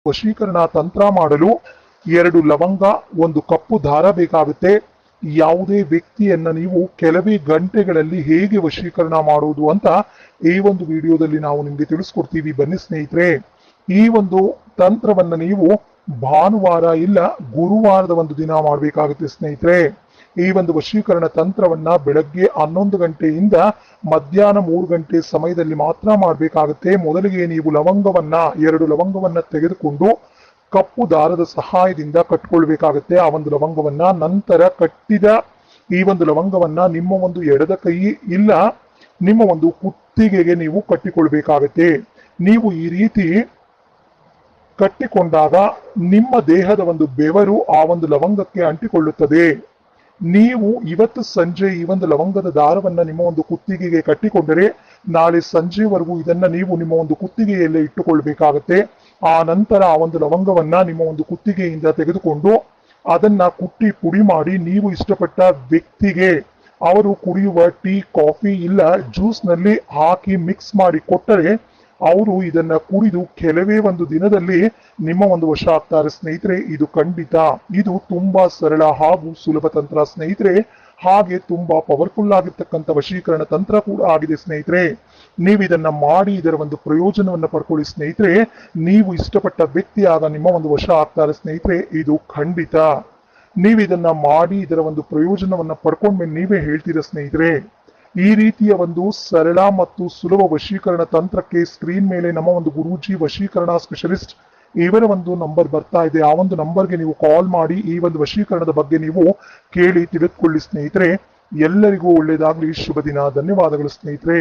ವಶೀಕರಣ ತಂತ್ರ ಮಾಡಲು 2 ಲವಂಗ, 1 ಕಪ್ಪು ದಾರ ಬೇಕಾಗುತ್ತೆ. ಯಾವುದೇ ವ್ಯಕ್ತಿಯನ್ನ ನೀವು ಕೆಲವೇ ಗಂಟೆಗಳಲ್ಲಿ ಹೇಗೆ ವಶೀಕರಣ ಮಾಡುವುದು ಅಂತ ಈ ಒಂದು ವಿಡಿಯೋದಲ್ಲಿ ನಾವು ನಿಮ್ಗೆ ತಿಳಿಸ್ಕೊಡ್ತೀವಿ. ಬನ್ನಿ ಸ್ನೇಹಿತರೆ, ಈ ಒಂದು ತಂತ್ರವನ್ನ ನೀವು ಭಾನುವಾರ ಇಲ್ಲ ಗುರುವಾರದ ಒಂದು ದಿನ ಮಾಡಬೇಕಾಗುತ್ತೆ ಸ್ನೇಹಿತರೆ. ಈ ಒಂದು ವಶೀಕರಣ ತಂತ್ರವನ್ನ ಬೆಳಗ್ಗೆ 11 ಗಂಟೆಯಿಂದ ಮಧ್ಯಾಹ್ನ 3 ಗಂಟೆ ಸಮಯದಲ್ಲಿ ಮಾತ್ರ ಮಾಡಬೇಕಾಗುತ್ತೆ. ಮೊದಲಿಗೆ ನೀವು 2 ಲವಂಗವನ್ನ ತೆಗೆದುಕೊಂಡು ಕಪ್ಪು ದಾರದ ಸಹಾಯದಿಂದ ಕಟ್ಕೊಳ್ಬೇಕಾಗುತ್ತೆ ಆ ಒಂದು ಲವಂಗವನ್ನ. ನಂತರ ಕಟ್ಟಿದ ಈ ಒಂದು ಲವಂಗವನ್ನ ನಿಮ್ಮ ಒಂದು ಎಡದ ಕೈ ಇಲ್ಲ ನಿಮ್ಮ ಒಂದು ಕುತ್ತಿಗೆಗೆ ನೀವು ಕಟ್ಟಿಕೊಳ್ಬೇಕಾಗತ್ತೆ. ನೀವು ಈ ರೀತಿ ಕಟ್ಟಿಕೊಂಡಾಗ ನಿಮ್ಮ ದೇಹದ ಒಂದು ಬೆವರು ಆ ಒಂದು ಲವಂಗಕ್ಕೆ ಅಂಟಿಕೊಳ್ಳುತ್ತದೆ. ನೀವು ಇವತ್ತು ಸಂಜೆ ಈ ಒಂದು ಲವಂಗದ ದಾರವನ್ನ ನಿಮ್ಮ ಒಂದು ಕುತ್ತಿಗೆಗೆ ಕಟ್ಟಿಕೊಂಡರೆ ನಾಳೆ ಸಂಜೆವರೆಗೂ ಇದನ್ನ ನೀವು ನಿಮ್ಮ ಒಂದು ಕುತ್ತಿಗೆಯಲ್ಲೇ ಇಟ್ಟುಕೊಳ್ಬೇಕಾಗತ್ತೆ. ಆ ನಂತರ ಆ ಒಂದು ಲವಂಗವನ್ನ ನಿಮ್ಮ ಒಂದು ಕುತ್ತಿಗೆಯಿಂದ ತೆಗೆದುಕೊಂಡು ಅದನ್ನ ಕುಟ್ಟಿ ಪುಡಿ ಮಾಡಿ ನೀವು ಇಷ್ಟಪಟ್ಟ ವ್ಯಕ್ತಿಗೆ ಅವರು ಕುಡಿಯುವ ಟೀ, ಕಾಫಿ ಇಲ್ಲ ಜ್ಯೂಸ್ ನಲ್ಲಿ ಹಾಕಿ ಮಿಕ್ಸ್ ಮಾಡಿ ಕೊಟ್ಟರೆ ಅವರು ಇದನ್ನ ಕುಡಿದು ಕೆಲವೇ ಒಂದು ದಿನದಲ್ಲಿ ನಿಮ್ಮ ಒಂದು ವಶ ಆಗ್ತಾರೆ ಸ್ನೇಹಿತರೆ. ಇದು ಖಂಡಿತ ಇದು ತುಂಬಾ ಸರಳ ಹಾಗೂ ಸುಲಭ ತಂತ್ರ ಸ್ನೇಹಿತರೆ. ಹಾಗೆ ತುಂಬಾ ಪವರ್ಫುಲ್ ಆಗಿರ್ತಕ್ಕಂಥ ವಶೀಕರಣ ತಂತ್ರ ಕೂಡ ಆಗಿದೆ ಸ್ನೇಹಿತರೆ. ನೀವು ಇದನ್ನ ಮಾಡಿ ಇದರ ಒಂದು ಪ್ರಯೋಜನವನ್ನ ಪಡ್ಕೊಳ್ಳಿ ಸ್ನೇಹಿತರೆ. ನೀವು ಇಷ್ಟಪಟ್ಟ ವ್ಯಕ್ತಿ ಆಗ ನಿಮ್ಮ ಒಂದು ವಶ ಆಗ್ತಾರೆ ಸ್ನೇಹಿತರೆ. ಇದು ಖಂಡಿತ. ನೀವು ಇದನ್ನ ಮಾಡಿ ಇದರ ಒಂದು ಪ್ರಯೋಜನವನ್ನ ಪಡ್ಕೊಂಡ್ಮೇಲೆ ನೀವೇ ಹೇಳ್ತೀರಾ ಸ್ನೇಹಿತರೆ. ಈ ರೀತಿಯ ಒಂದು ಸರಳ ಮತ್ತು ಸುಲಭ ವಶೀಕರಣ ತಂತ್ರಕ್ಕೆ ಸ್ಕ್ರೀನ್ ಮೇಲೆ ನಮ್ಮ ಒಂದು ಗುರೂಜಿ ವಶೀಕರಣ ಸ್ಪೆಷಲಿಸ್ಟ್ ಇವರ ಒಂದು ನಂಬರ್ ಬರ್ತಾ ಇದೆ. ಆ ಒಂದು ನಂಬರ್ಗೆ ನೀವು ಕಾಲ್ ಮಾಡಿ ಈ ಒಂದು ವಶೀಕರಣದ ಬಗ್ಗೆ ನೀವು ಕೇಳಿ ತಿಳಿದುಕೊಳ್ಳಿ ಸ್ನೇಹಿತರೆ. ಎಲ್ಲರಿಗೂ ಒಳ್ಳೆಯದಾಗ್ಲಿ. ಶುಭ ದಿನ. ಧನ್ಯವಾದಗಳು ಸ್ನೇಹಿತರೆ.